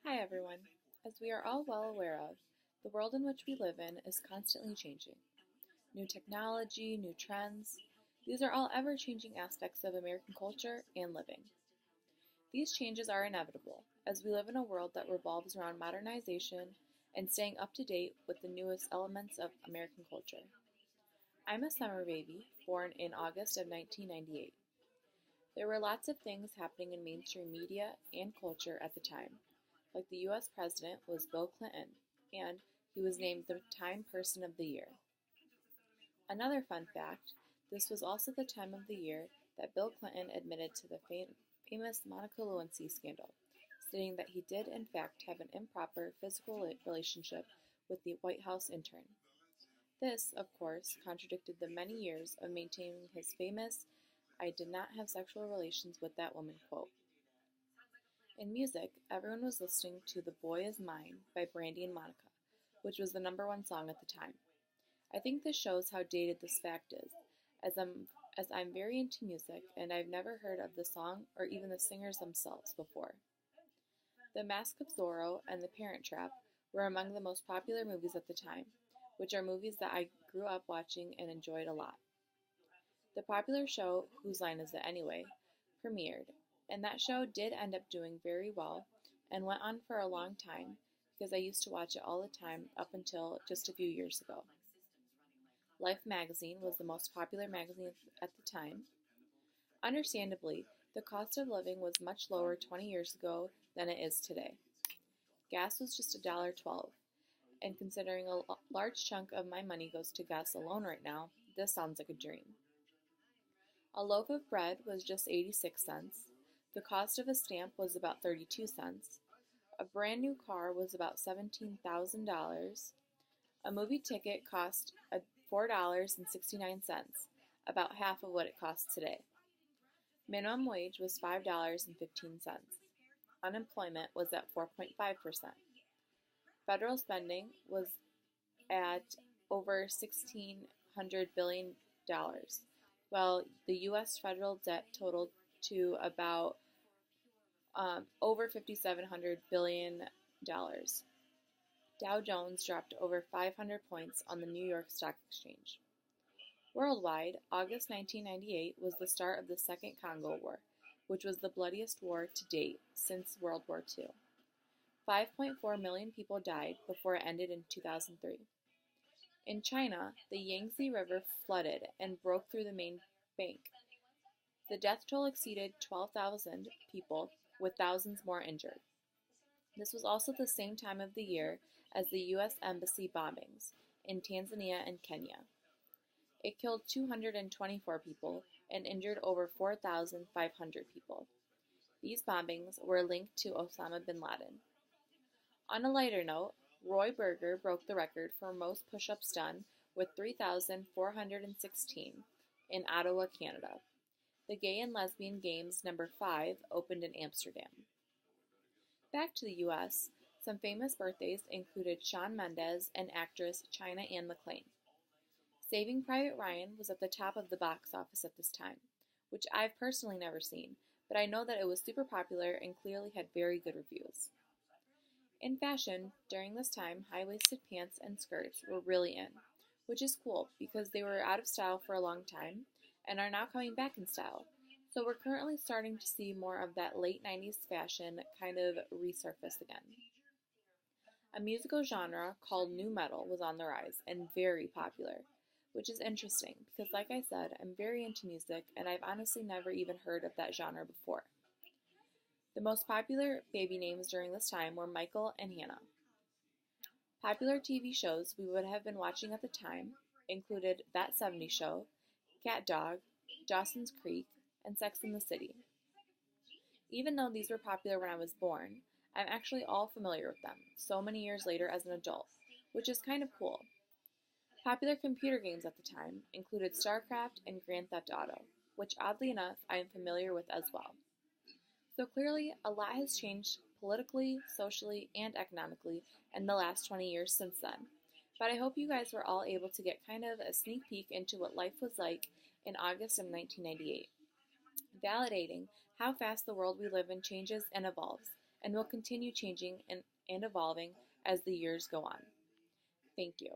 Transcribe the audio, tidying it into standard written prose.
Hi everyone. As we are all well aware of, the world in which we live in is constantly changing. New technology, new trends, these are all ever changing aspects of American culture and living. These changes are inevitable, as we live in a world that revolves around modernization and staying up to date with the newest elements of American culture. I'm a summer baby, born in August of 1998. There were lots of things happening in mainstream media and culture at the time, like the US President was Bill Clinton, and he was named the Time Person of the Year. Another fun fact, this was also the time of the year that Bill Clinton admitted to the famous Monica Lewinsky scandal, stating that he did in fact have an improper physical relationship with the White House intern. This, of course, contradicted the many years of maintaining his famous "I did not have sexual relations with that woman" quote. In music, everyone was listening to "The Boy Is Mine" by Brandy and Monica, which was the #1 song at the time. I think this shows how dated this fact is, as I'm very into music and I've never heard of the song or even the singers themselves before. The Mask of Zorro and The Parent Trap were among the most popular movies at the time, which are movies that I grew up watching and enjoyed a lot. The popular show Whose Line Is It Anyway? Premiered, and that show did end up doing very well and went on for a long time because I used to watch it all the time up until just a few years ago. Life magazine was the most popular magazine at the time. Understandably, the cost of living was much lower 20 years ago than it is today. Gas was just $1.12, and considering a large chunk of my money goes to gas alone right now, this sounds like a dream. A loaf of bread was just 86 cents. The cost of a stamp was about 32 cents. A brand new car was about $17,000. A movie ticket cost $4.69, about half of what it costs today. Minimum wage was $5.15. Unemployment was at 4.5%. Federal spending was at over $1,600 billion, while the U.S. federal debt totaled to about over $5,700 billion. Dow Jones dropped over 500 points on the New York Stock Exchange. Worldwide, August 1998 was the start of the Second Congo War, which was the bloodiest war to date since World War II. 5.4 million people died before it ended in 2003. In China, the Yangtze River flooded and broke through the main bank. The death toll exceeded 12,000 people, with thousands more injured. This was also the same time of the year as the U.S. Embassy bombings in Tanzania and Kenya. It killed 224 people and injured over 4,500 people. These bombings were linked to Osama bin Laden. On a lighter note, Roy Berger broke the record for most push-ups done with 3,416 in Ottawa, Canada. The Gay and Lesbian Games #5 opened in Amsterdam. Back to the U.S., some famous birthdays included Shawn Mendes and actress China Anne McClain. Saving Private Ryan was at the top of the box office at this time, which I've personally never seen, but I know that it was super popular and clearly had very good reviews. In fashion, during this time, high-waisted pants and skirts were really in, which is cool because they were out of style for a long time and are now coming back in style. So we're currently starting to see more of that late 90s fashion kind of resurface again. A musical genre called nu metal was on the rise and very popular, which is interesting because, like I said, I'm very into music and I've honestly never even heard of that genre before. The most popular baby names during this time were Michael and Hannah. Popular TV shows we would have been watching at the time included That 70s Show, Cat Dog, Dawson's Creek, and Sex and the City. Even though these were popular when I was born, I'm actually all familiar with them so many years later as an adult, which is kind of cool. Popular computer games at the time included StarCraft and Grand Theft Auto, which oddly enough I am familiar with as well. So clearly, a lot has changed politically, socially, and economically in the last 20 years since then. But I hope you guys were all able to get kind of a sneak peek into what life was like in August of 1998, validating how fast the world we live in changes and evolves, and will continue changing and evolving as the years go on. Thank you.